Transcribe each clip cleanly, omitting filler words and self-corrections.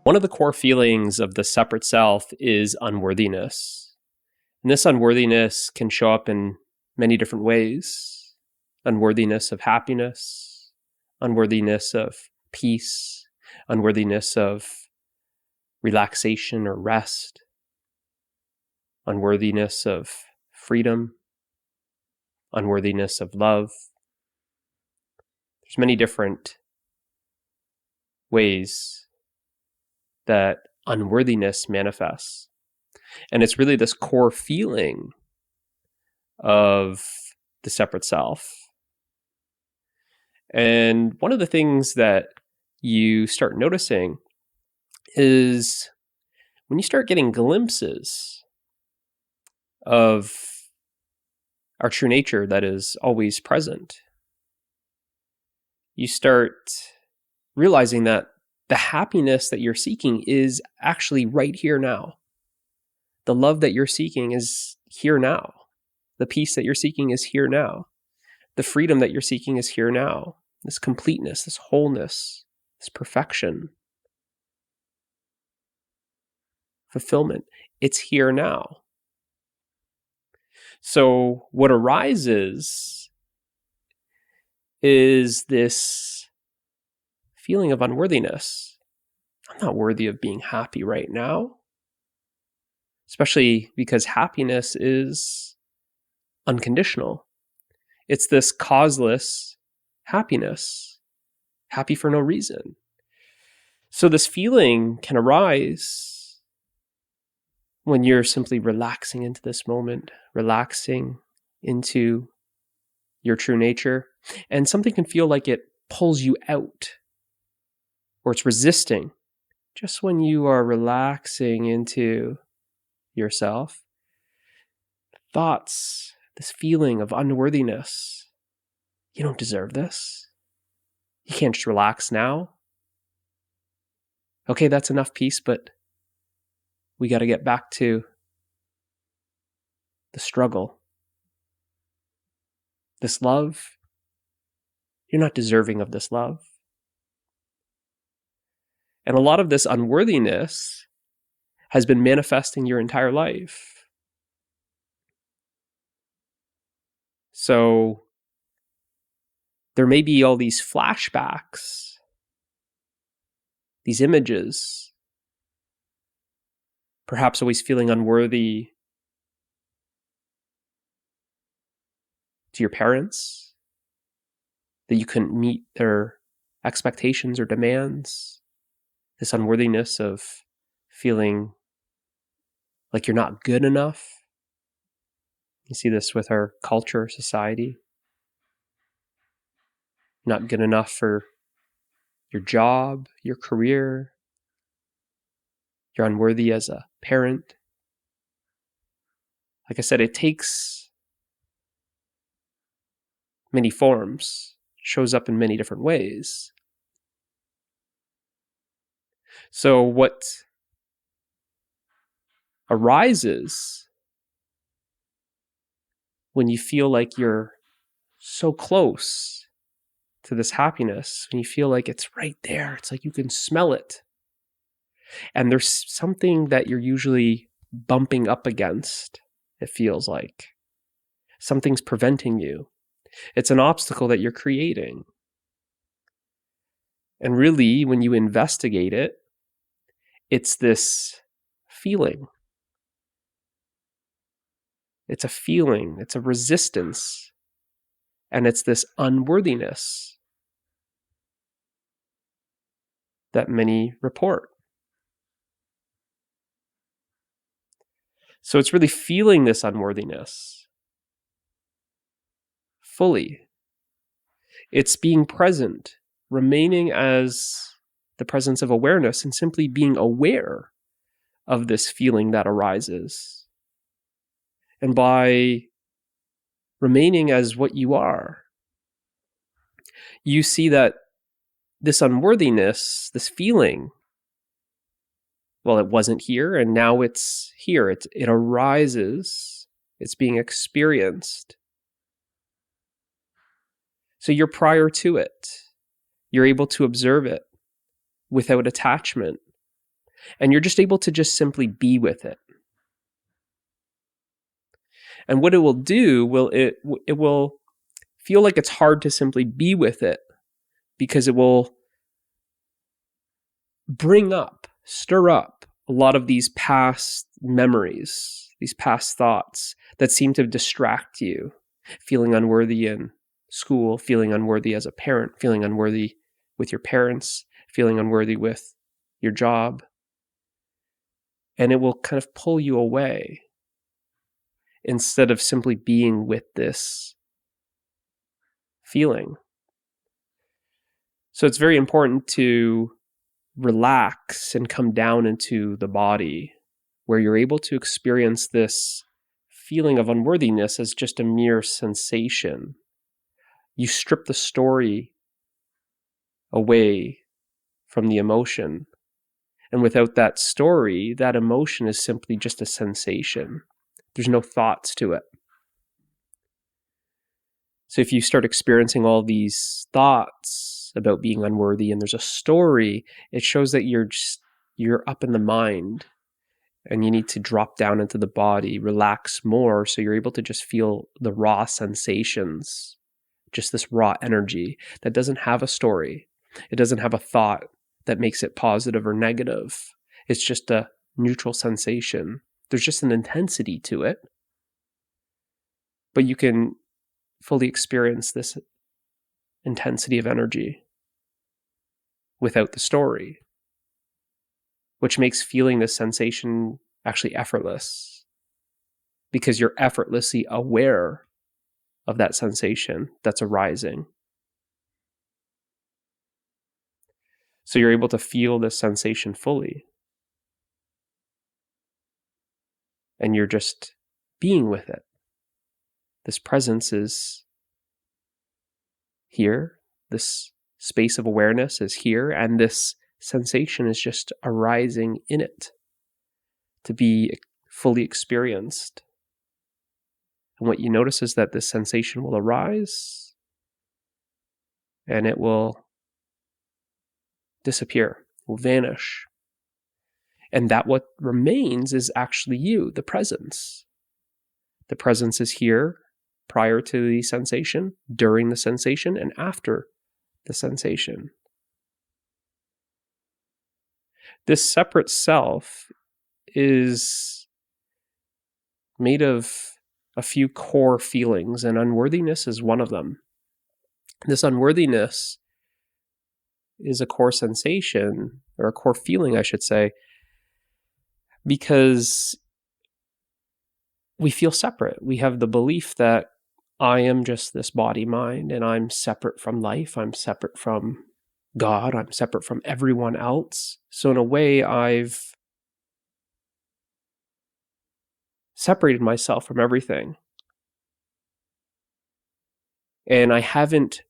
One of the core feelings of the separate self is unworthiness. And this unworthiness can show up in many different ways. Unworthiness of happiness, unworthiness of peace, unworthiness of relaxation or rest, unworthiness of freedom, unworthiness of love. There's many different ways that unworthiness manifests. And it's really this core feeling of the separate self. And one of the things that you start noticing is when you start getting glimpses of our true nature that is always present, you start realizing that the happiness that you're seeking is actually right here now. The love that you're seeking is here now. The peace that you're seeking is here now. The freedom that you're seeking is here now. This completeness, this wholeness, this perfection, fulfillment, it's here now. So what arises is this feeling of unworthiness. I'm not worthy of being happy right now, especially because happiness is unconditional. It's this causeless happiness, happy for no reason. So this feeling can arise when you're simply relaxing into this moment, relaxing into your true nature, and something can feel like it pulls you out, or it's resisting. Just when you are relaxing into yourself, thoughts, this feeling of unworthiness, you don't deserve this. You can't just relax now. Okay, that's enough peace, but we got to get back to the struggle. This love, you're not deserving of this love. And a lot of this unworthiness has been manifesting your entire life. So there may be all these flashbacks, these images, perhaps always feeling unworthy to your parents, that you couldn't meet their expectations or demands. This unworthiness of feeling like you're not good enough. You see this with our culture, society. Not good enough for your job, your career. You're unworthy as a parent. Like I said, it takes many forms, shows up in many different ways. So what arises when you feel like you're so close to this happiness, when you feel like it's right there, it's like you can smell it. And there's something that you're usually bumping up against, it feels like. Something's preventing you. It's an obstacle that you're creating. And really, when you investigate it, it's this feeling. It's a feeling, it's a resistance, and it's this unworthiness that many report. So it's really feeling this unworthiness fully. It's being present, remaining as the presence of awareness, and simply being aware of this feeling that arises. And by remaining as what you are, you see that this unworthiness, this feeling, well, it wasn't here, and now it's here. It arises. It's being experienced. So you're prior to it. You're able to observe it without attachment, And you're just able to just simply be with it. And what it will do, it will feel like it's hard to simply be with it, because it will stir up a lot of these past memories, these past thoughts that seem to distract you. Feeling unworthy in school, feeling unworthy as a parent, feeling unworthy with your parents, feeling unworthy with your job. And it will kind of pull you away instead of simply being with this feeling. So it's very important to relax and come down into the body, where you're able to experience this feeling of unworthiness as just a mere sensation. You strip the story away from the emotion. And without that story, that emotion is simply just a sensation. There's no thoughts to it. So if you start experiencing all these thoughts about being unworthy and there's a story, it shows that you're up in the mind, and you need to drop down into the body, relax more, so you're able to just feel the raw sensations, just this raw energy that doesn't have a story. It doesn't have a thought that makes it positive or negative. It's just a neutral sensation. There's just an intensity to it, but you can fully experience this intensity of energy without the story, which makes feeling this sensation actually effortless, because you're effortlessly aware of that sensation that's arising. So you're able to feel this sensation fully, and you're just being with it. This presence is here, this space of awareness is here, and this sensation is just arising in it to be fully experienced. And what you notice is that this sensation will arise and it will disappear, will vanish. And that what remains is actually you, the presence. The presence is here prior to the sensation, during the sensation, and after the sensation. This separate self is made of a few core feelings, and unworthiness is one of them. This unworthiness is a core sensation, or a core feeling, I should say, because we feel separate. We have the belief that I am just this body, mind, and I'm separate from life. I'm separate from God. I'm separate from everyone else. So in a way, I've separated myself from everything. And I haven't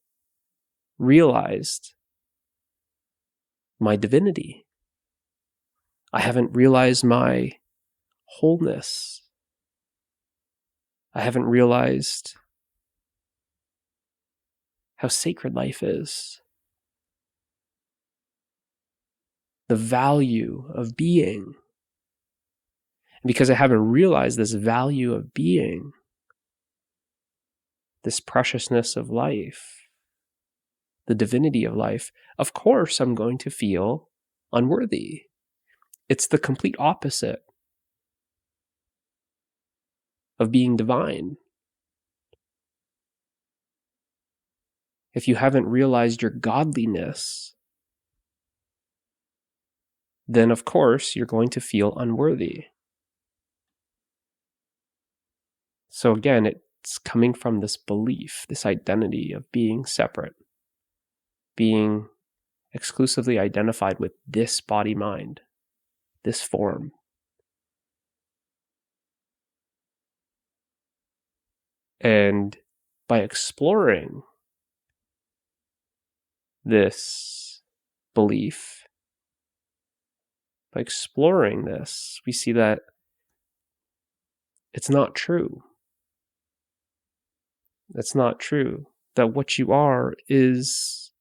realized my divinity. I haven't realized my wholeness. I haven't realized how sacred life is. The value of being. And because I haven't realized this value of being, this preciousness of life, the divinity of life, of course I'm going to feel unworthy. It's the complete opposite of being divine. If you haven't realized your godliness, then of course you're going to feel unworthy. So again, it's coming from this belief, this identity of being separate, being exclusively identified with this body-mind, this form. And by exploring this belief, by exploring this, we see that it's not true. It's not true. That what you are is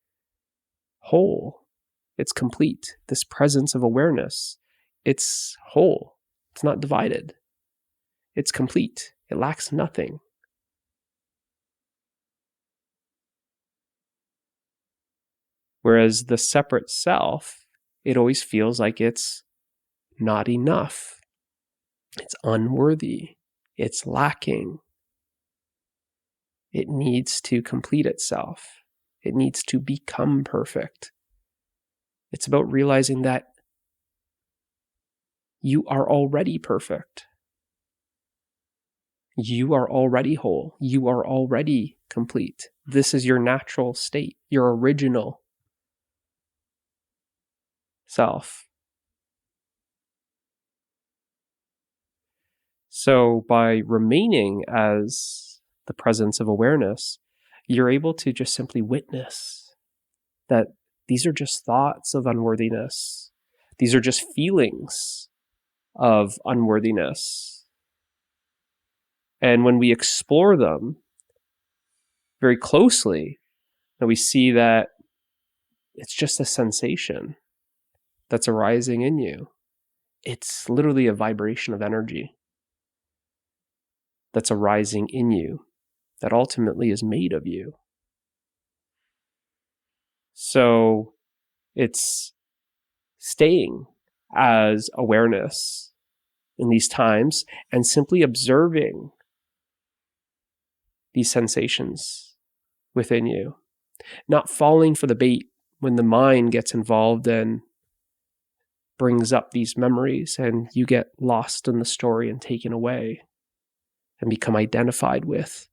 whole. It's complete. This presence of awareness it's whole. It's not divided. It's complete. It lacks nothing. Whereas the separate self, it always feels like it's not enough. It's unworthy. It's lacking. It needs to complete itself. It needs to become perfect. It's about realizing that you are already perfect. You are already whole. You are already complete. This is your natural state, your original self. So by remaining as the presence of awareness, you're able to just simply witness that these are just thoughts of unworthiness. These are just feelings of unworthiness. And when we explore them very closely, we see that it's just a sensation that's arising in you. It's literally a vibration of energy that's arising in you that ultimately is made of you. So it's staying as awareness in these times and simply observing these sensations within you, not falling for the bait when the mind gets involved and brings up these memories and you get lost in the story and taken away and become identified with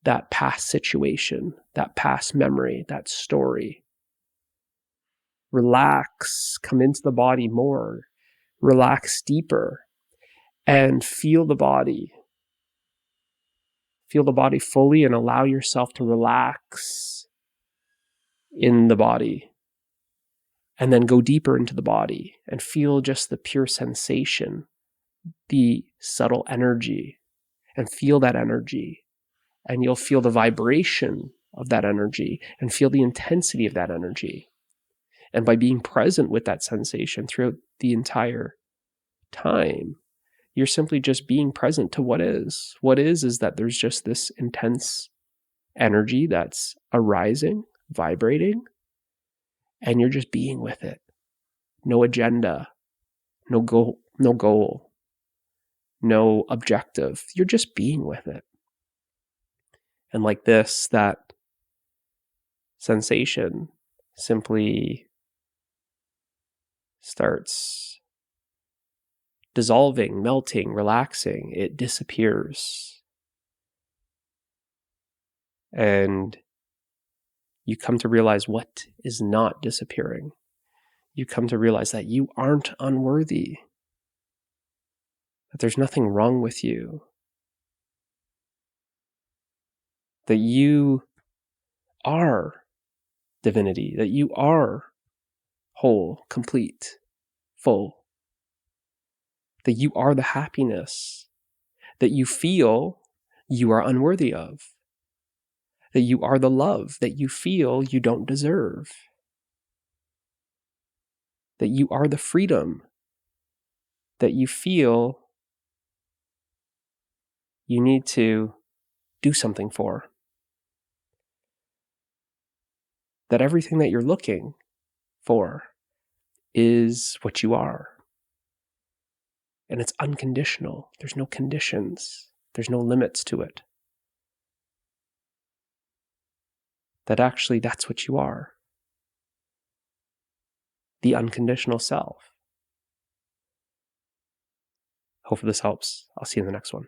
that past situation, that past memory, that story. Relax, come into the body more, relax deeper, and feel the body. Feel the body fully and allow yourself to relax in the body. And then go deeper into the body and feel just the pure sensation, the subtle energy, and feel that energy. And you'll feel the vibration of that energy and feel the intensity of that energy. And by being present with that sensation throughout the entire time, you're simply just being present to what is. What is that there's just this intense energy that's arising, vibrating, and you're just being with it. No agenda, no goal, no objective. You're just being with it. And like this, that sensation simply starts dissolving, melting, relaxing. It disappears. And you come to realize what is not disappearing. You come to realize that you aren't unworthy, that there's nothing wrong with you, that you are divinity, that you are whole, complete, full, that you are the happiness that you feel you are unworthy of, that you are the love that you feel you don't deserve, that you are the freedom that you feel you need to do something for, that everything that you're looking for is what you are. And it's unconditional. There's no conditions. There's no limits to it. That actually that's what you are. The unconditional self. Hopefully this helps. I'll see you in the next one.